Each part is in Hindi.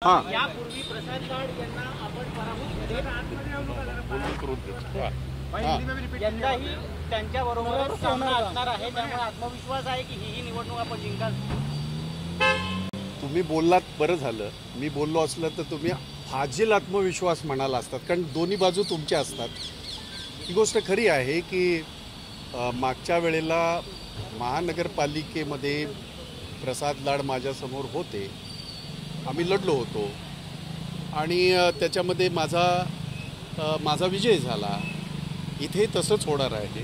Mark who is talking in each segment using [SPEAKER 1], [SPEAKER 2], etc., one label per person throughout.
[SPEAKER 1] हां
[SPEAKER 2] यापूर्वी प्रसाद लाड यांना आपण पराभूत केले. यंदाही त्यांच्याबरोबर सामना असणार आहे, त्यामुळे आत्मविश्वास आहे की ही निवडणूक आपण जिंकाल.
[SPEAKER 1] तुम्ही बोललात बरं झालं. मी बोललो असलं तर तुम्ही फाजील आत्मविश्वास म्हणाला असतात, कारण दोन्ही बाजू तुमच्या असतात. ही गोष्ट खरी आहे की मागच्या वेळेला महानगरपालिकेमध्ये प्रसाद लाड माझ्यासमोर होते, आम्ही लढलो होतो आणि त्याच्यामध्ये माझा विजय झाला. इथे तसंच होणार आहे.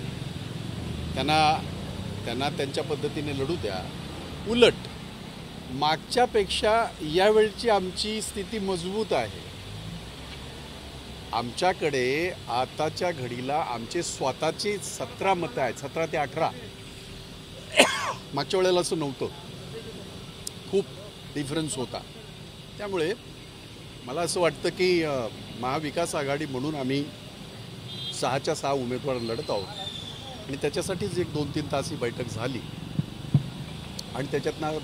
[SPEAKER 1] त्यांना त्यांच्या पद्धतीने लढू द्या. उलट मागच्यापेक्षा यावेळची आमची स्थिती मजबूत आहे. आमच्याकडे आताच्या घडीला आमचे स्वतःचे 17 मतं आहेत, 17 ते 18. मागच्या वेळेला असं नव्हतं, खूप डिफरन्स होता. त्यामुळे मला असं वाटतं की महाविकास आघाडी म्हणून आम्ही 6च्या 6 उमेदवार लढत आहोत आणि त्याच्यासाठीच 1-2-3 तास ही बैठक झाली आणि त्याच्यातनं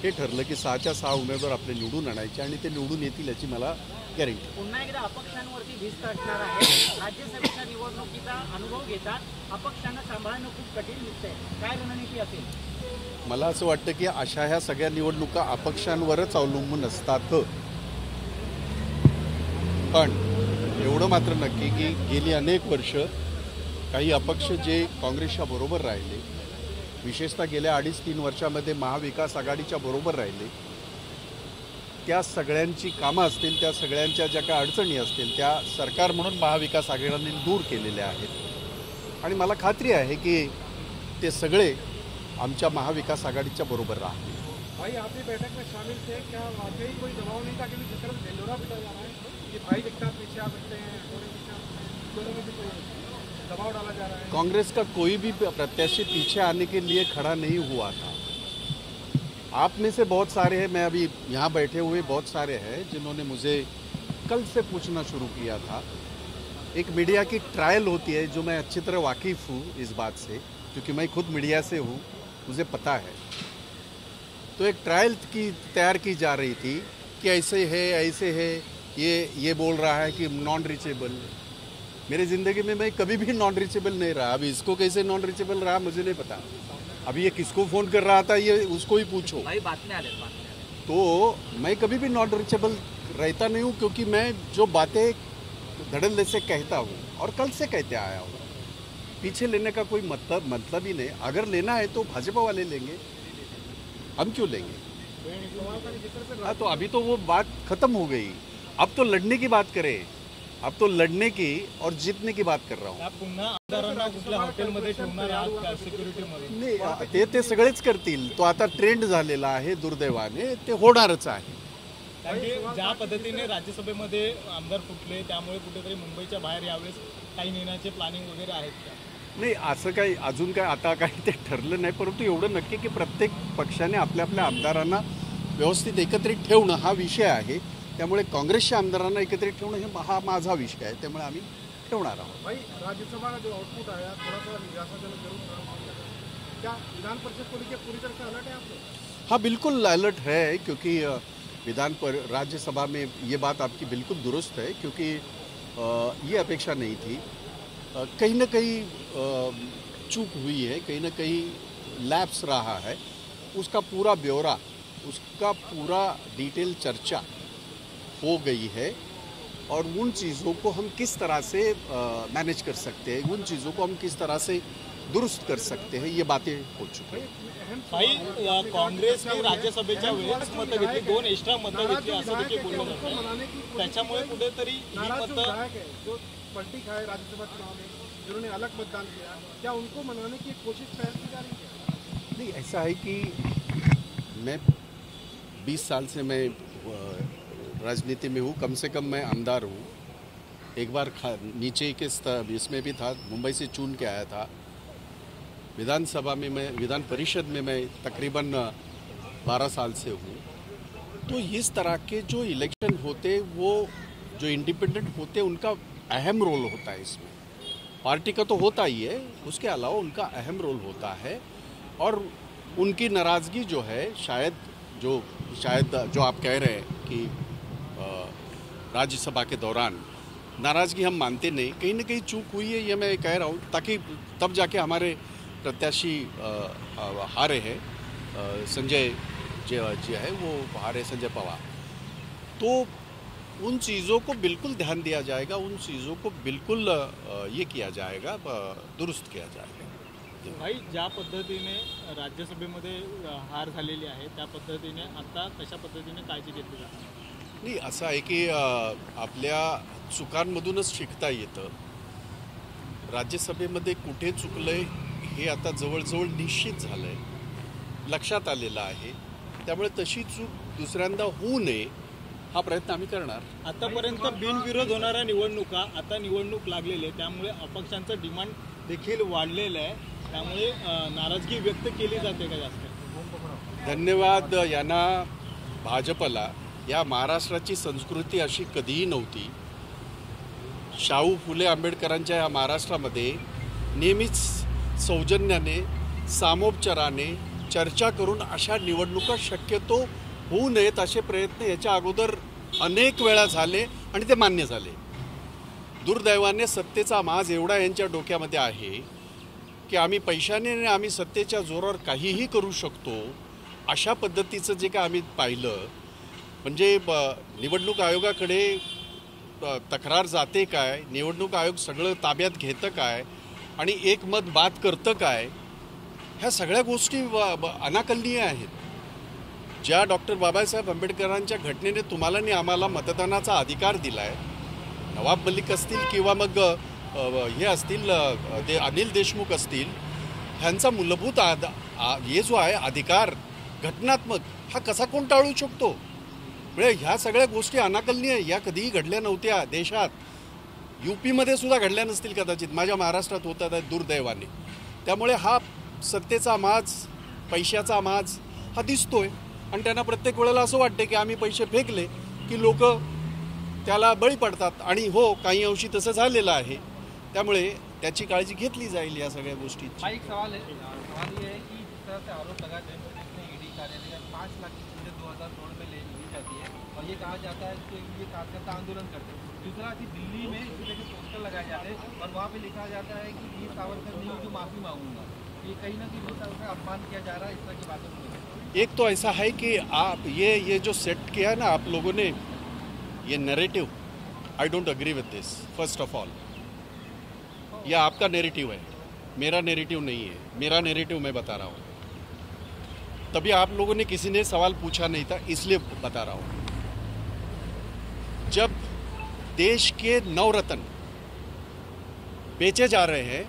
[SPEAKER 1] हे ठरलं की 6च्या 6 उमेदवार आपले निवडून आणायचे आणि ते निवडून येतील याची मला गॅरंटी.
[SPEAKER 2] पुन्हा एकदा अपक्षांवरती भिस्त असणार आहे. राज्यसभेच्या निवडणुकीचा अनुभव घेता अपक्षांना सांभाळणं खूप कठीण दिसतंय. काय रणनीती असेल?
[SPEAKER 1] मला असं वाटतं की अशा ह्या सगळ्या निवडणुका अपक्षांवरच अवलंबून असतात. पण एवढं मात्र नक्की की गेली अनेक वर्ष काही अपक्ष जे काँग्रेसच्या बरोबर राहिले, विशेषतः गेल्या 2.5-3 वर्षामध्ये महाविकास आघाडीच्या बरोबर राहिले, त्या सगळ्यांची कामं असतील, त्या सगळ्यांच्या ज्या काही अडचणी असतील, त्या सरकार म्हणून महाविकास आघाडीने दूर केलेल्या आहेत आणि मला खात्री आहे की ते सगळे आमच्या महाविकास आघाडीच्या बरोबर राहतील.
[SPEAKER 3] भाई आप भी बैठक में शामिल थे, क्या वाकई कोई दबाव नहीं था कि जिस तरह ढिंढोरा पिटा जा रहा है कि भाई दिखता पीछे आ सकते हैं, दोनों में से कोई दबाव डाला जा रहा है?
[SPEAKER 1] कांग्रेस का कोई भी प्रत्याशी पीछे आने के लिए खड़ा नहीं हुआ था. आप में से बहुत सारे हैं, मैं अभी यहाँ बैठे हुए बहुत सारे हैं जिन्होंने मुझे कल से पूछना शुरू किया था. एक मीडिया की ट्रायल होती है जो मैं अच्छी तरह वाकिफ़ हूँ इस बात से, क्योंकि मैं खुद मीडिया से हूँ, मुझे पता है. तो एक ट्रायल की तैयार की जा रही थी कि ऐसे है, ये बोल रहा है कि नॉन रीचेबल. मेरी ज़िंदगी में मैं कभी भी नॉन रीचेबल नहीं रहा. अभी इसको कैसे नॉन रीचेबल रहा मुझे नहीं पता. अभी ये किसको फ़ोन कर रहा था ये उसको ही पूछो.
[SPEAKER 2] भाई बातम्या आले.
[SPEAKER 1] तो मैं कभी भी नॉन रीचेबल रहता नहीं हूँ, क्योंकि मैं जो बातें धड़ल्ले से कहता हूँ और कल से कहते आया हूँ. पीछे लेने का कोई मतलब ही नहीं. अगर लेना है तो भाजपा वाले लेंगे, हम क्यों लेंगे? हाँ, तो अभी तो वो बात खत्म हो गई. अब तो लड़ने की बात करें. अब तो लड़ने की और जीतने की बात कर रहा हूँ. नाही, ते सगळेच करतील. तो आता ट्रेंड झालेला आहे, दुर्दैवाने ते होणारच आहे.
[SPEAKER 4] ज्या पद्धतीने राज्यसभेमध्ये आमदार फुटले, त्यामुळे कुठेतरी मुंबईच्या बाहेर यावेळेस काही नेण्याचे प्लॅनिंग वगैरे आहेत का?
[SPEAKER 1] नाही, असं काही अजून काय आता काही ते ठरलं नाही, परंतु एवढं नक्की की प्रत्येक पक्षाने आपल्या आपल्या आमदारांना व्यवस्थित एकत्रित ठेवणं हा विषय आहे. त्यामुळे काँग्रेसच्या आमदारांना एकत्रित ठेवणं हा माझा विषय आहे, त्यामुळे आम्ही ठेवणार आहोत.
[SPEAKER 3] भाई राज्यसभा का जो आउटपुट आया थोड़ा सा निराशाजनक जरूर था. क्या विधान परिषद को लेकर पूरी तरह से अलर्ट है आप लोग?
[SPEAKER 1] हाँ, बिल्कुल अलर्ट है, क्योंकि राज्यसभा में ये बात आपकी बिल्कुल दुरुस्त है, क्योंकि ये अपेक्षा नहीं थी. कहीं ना कहीं चूक हुई है, कहीं ना कहीं लैप्स रहा है. उसका पूरा ब्यौरा, उसका पूरा डिटेल चर्चा हो गई है और उन चीज़ों को हम किस तरह से मैनेज कर सकते हैं, उन चीज़ों को हम किस तरह से दुरुस्त कर सकते हैं, ये बातें हो चुकी हैं.
[SPEAKER 4] भाई काँग्रेसने राज्यसभेच्या वेळेस मतं घेतली, 2 एक्स्ट्रा मतं घेतली असं देखील बोललं जातं. त्याच्यामुळे कुठेतरी ही मतं
[SPEAKER 3] जो पलटी खाए राज्यसभा चुनाव में, जिन्होंने अलग मतदान किया, क्या उनको मनाने की कोशिश पहल की जा रही है?
[SPEAKER 1] नहीं, ऐसा है कि मैं 20 साल से मैं राजनीति में हूँ. कम से कम मैं आमदार हूँ. एक बार नीचे के इसमें भी था, मुंबई से चुन के आया था. विधानसभा में मैं विधान परिषद में मैं तकरीबन 12 साल से हूँ. तो इस तरह के जो इलेक्शन होते, वो जो इंडिपेंडेंट होते, उनका अहम रोल होता है इसमें. पार्टी का तो होता ही है, उसके अलावा उनका अहम रोल होता है. और उनकी नाराज़गी जो है, शायद जो आप कह रहे हैं कि राज्यसभा के दौरान नाराज़गी हम मानते नहीं, कहीं ना कहीं चूक हुई है, ये मैं कह रहा हूँ, ताकि तब जाके हमारे प्रत्याशी हारे हैं, संजय जी है वो हारे, संजय पवार। तो उन चीज़ों को बिल्कुल ध्यान दिया जाएगा, उन चीज़ों को बिल्कुल ये किया जाएगा, दुरुस्त किया जाएगा।
[SPEAKER 4] भाई, ज्या पद्धतीने राज्यसभेमध्ये हार झालेली आहे त्या पद्धतीने आता कशा पद्धतीने काळजी घेतली जाते?
[SPEAKER 1] नाही, असं आहे की आपल्या चुकांमधूनच शिकता येतं. राज्यसभेमध्ये कुठे चुकलंय हे आता जवळजवळ निश्चित झालंय, लक्षात आलेलं आहे. त्यामुळे तशी चूक दुसऱ्यांदा होऊ नये हा प्रयत्न आम्ही करणार.
[SPEAKER 4] आतापर्यंत बिनविरोध होणाऱ्या निवडणुका, आता निवडणूक लागलेली आहे, त्यामुळे अपक्षांचं डिमांड देखील वाढलेलं आहे, त्यामुळे नाराजगी व्यक्त केली जाते का जास्त?
[SPEAKER 1] धन्यवाद यांना, भाजपला. या महाराष्ट्राची संस्कृती अशी कधीही नव्हती. शाहू फुले आंबेडकरांच्या या महाराष्ट्रामध्ये नेहमीच सौजन्याने, सामोपचाराने चर्चा करून अशा निवडणुका शक्यतो होऊ नयेत असे प्रयत्न याच्या अगोदर अनेक वेळा झाले आणि ते मान्य झाले. दुर्दैवाने सत्तेचा माज एवढा यांच्या डोक्यामध्ये आहे की आम्ही पैशाने आणि आम्ही सत्तेच्या जोरावर काहीही करू शकतो, अशा पद्धतीचं जे काय आम्ही पाहिलं. म्हणजे निवडणूक आयोगाकडे तक्रार जाते काय, निवडणूक आयोग सगळं ताब्यात घेतं काय आणि एक मत बाद करतं काय, ह्या सगळ्या गोष्टी अनाकलनीय आहेत. ज्या डॉक्टर बाबासाहेब आंबेडकरांच्या घटनेने तुम्हाला आणि आम्हाला मतदानाचा अधिकार दिला आहे, नवाब मलिक असतील किंवा मग हे असतील अनिल देशमुख असतील, ह्यांचा मूलभूत हे जो आहे अधिकार घटनात्मक, हा कसा कोण टाळू शकतो? म्हणजे ह्या सगळ्या गोष्टी अनाकलनीय, या कधीही घडल्या नव्हत्या देशात. यूपीमध्ये सुद्धा घडल्या नसतील कदाचित, माझ्या महाराष्ट्रात होतात आहेत दुर्दैवाने. त्यामुळे हा सत्तेचा माज, पैशाचा माज हा दिसतोय आणि त्यांना प्रत्येक वेळेला असं वाटते की आम्ही पैसे फेकले की लोक त्याला बळी पडतात. आणि हो, काही अंशी तसं झालेलं आहे. त्यामुळे त्याची काळजी घेतली जाईल या सगळ्या गोष्टीची.
[SPEAKER 3] एक सवाल है, सवाल ये है कि जिस तरह से आरोप लगाते हैं ईडी कार्यालय में 5 लाख की चीजें 2016 में ले ली जाती है और ये कहा जाता है कि ये कार्यकर्ता आंदोलन करते हैं. दूसरा कि दिल्ली में इस तरह के पोस्टर लगाए जाते हैं और वहाँ पे लिखा जाता है कि वीर सावरकर नहीं हो जो माफ़ी मांगूंगा. ये कहीं ना कहीं वीर सावरकर का अपमान किया जा रहा है, इस तरह की बातों को.
[SPEAKER 1] एक तो ऐसा है कि आप ये जो सेट किया ना आप लोगों ने, ये narrative, I don't agree with this. First of all, यह आपका नैरेटिव है, मेरा नैरेटिव नहीं है. मेरा नैरेटिव मैं बता रहा हूँ. तभी आप लोगों ने किसी ने सवाल पूछा नहीं था, इसलिए बता रहा हूँ. जब देश के नवरत्न बेचे जा रहे हैं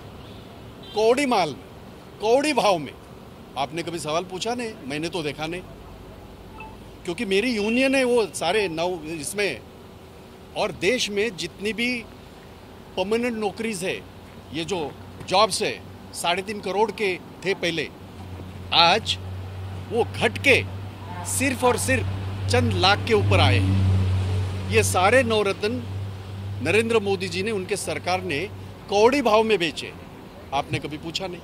[SPEAKER 1] कौड़ी माल में, कौड़ी भाव में, आपने कभी सवाल पूछा नहीं? मैंने तो देखा नहीं, क्योंकि मेरी यूनियन है वो सारे इसमें. और देश में जितनी भी परमानेंट नौकरीज है, ये जो जॉब्स है 3.5 करोड़ के थे पहले, आज वो घट के सिर्फ और सिर्फ चंद लाख के ऊपर आए हैं. ये सारे नवरत्न नरेंद्र मोदी जी ने, उनके सरकार ने कौड़ी भाव में बेचे. आपने कभी पूछा नहीं?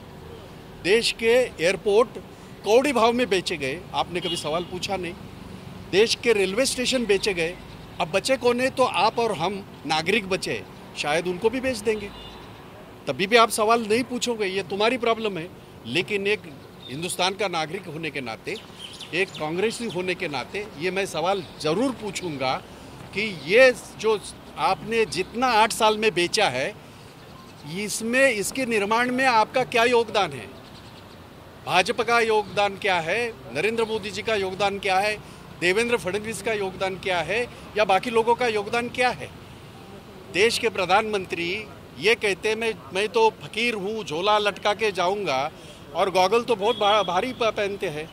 [SPEAKER 1] देश के एयरपोर्ट कौड़ी भाव में बेचे गए, आपने कभी सवाल पूछा नहीं? देश के रेलवे स्टेशन बेचे गए. अब बचे कौन है? तो आप और हम नागरिक बचे, शायद उनको भी बेच देंगे. तभी भी आप सवाल नहीं पूछोगे, ये तुम्हारी प्रॉब्लम है. लेकिन एक हिंदुस्तान का नागरिक होने के नाते, एक कांग्रेसी होने के नाते, ये मैं सवाल ज़रूर पूछूंगा कि ये जो आपने जितना 8 साल में बेचा है, इसमें, इसके निर्माण में आपका क्या योगदान है? भाजपा का योगदान क्या है? नरेंद्र मोदी जी का योगदान क्या है? देवेंद्र फडणवीस का योगदान क्या है? या बाकी लोगों का योगदान क्या है? देश के प्रधानमंत्री ये कहते हैं मैं तो फकीर हूँ, झोला लटका के जाऊँगा, और गॉगल तो बहुत भारी पहनते हैं.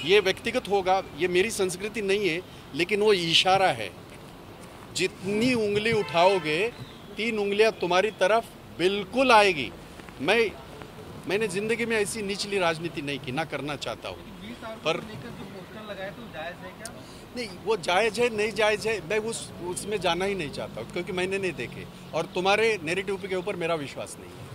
[SPEAKER 1] ये व्यक्तिगत होगा, ये मेरी संस्कृति नहीं है, लेकिन वो इशारा है. जितनी उंगली उठाओगे 3 उंगलियां तुम्हारी तरफ बिल्कुल आएगी. मैंने ज़िंदगी में ऐसी निचली राजनीति नहीं की, ना करना चाहता हूँ. पर
[SPEAKER 3] लगाए तो जायज़ है क्या?
[SPEAKER 1] नहीं, वो जायज़ है नहीं जायज़ है, मैं उसमें जाना ही नहीं चाहता, क्योंकि मैंने नहीं देखे और तुम्हारे नैरेटिव के ऊपर मेरा विश्वास नहीं है.